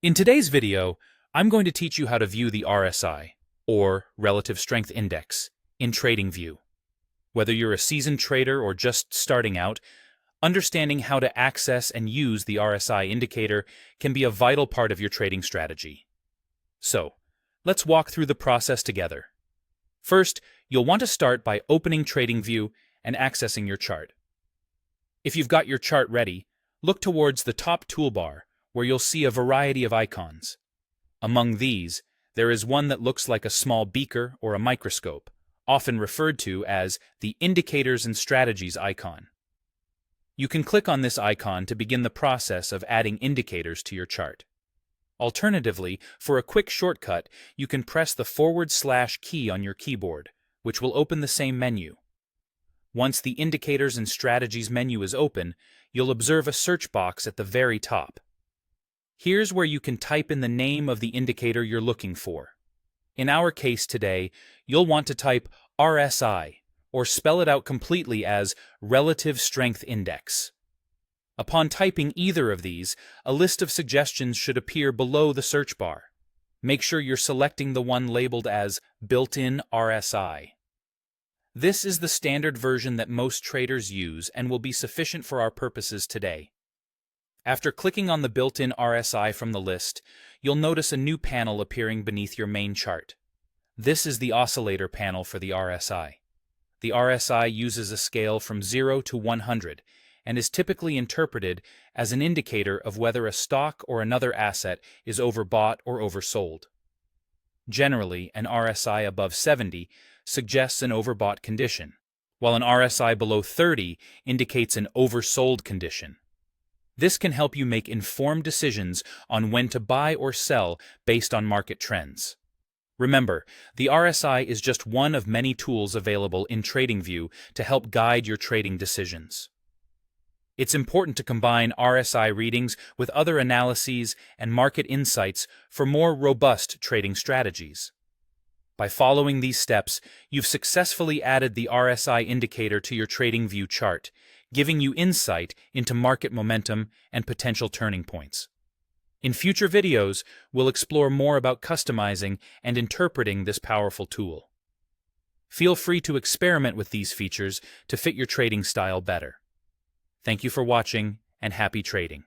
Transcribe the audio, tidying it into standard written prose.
In today's video, I'm going to teach you how to view the RSI, or Relative Strength Index, in TradingView. Whether you're a seasoned trader or just starting out, understanding how to access and use the RSI indicator can be a vital part of your trading strategy. So, let's walk through the process together. First, you'll want to start by opening TradingView and accessing your chart. If you've got your chart ready, look towards the top toolbar, where you'll see a variety of icons. Among these, there is one that looks like a small beaker or a microscope, often referred to as the Indicators and Strategies icon. You can click on this icon to begin the process of adding indicators to your chart. Alternatively, for a quick shortcut, you can press the / key on your keyboard, which will open the same menu. Once the Indicators and Strategies menu is open, you'll observe a search box at the very top. Here's where you can type in the name of the indicator you're looking for. In our case today, you'll want to type RSI, or spell it out completely as Relative Strength Index. Upon typing either of these, a list of suggestions should appear below the search bar. Make sure you're selecting the one labeled as Built-in RSI. This is the standard version that most traders use and will be sufficient for our purposes today. After clicking on the built-in RSI from the list, you'll notice a new panel appearing beneath your main chart. This is the oscillator panel for the RSI. The RSI uses a scale from 0 to 100 and is typically interpreted as an indicator of whether a stock or another asset is overbought or oversold. Generally, an RSI above 70 suggests an overbought condition, while an RSI below 30 indicates an oversold condition. This can help you make informed decisions on when to buy or sell based on market trends. Remember, the RSI is just one of many tools available in TradingView to help guide your trading decisions. It's important to combine RSI readings with other analyses and market insights for more robust trading strategies. By following these steps, you've successfully added the RSI indicator to your TradingView chart, giving you insight into market momentum and potential turning points. In future videos, we'll explore more about customizing and interpreting this powerful tool. Feel free to experiment with these features to fit your trading style better. Thank you for watching, and happy trading.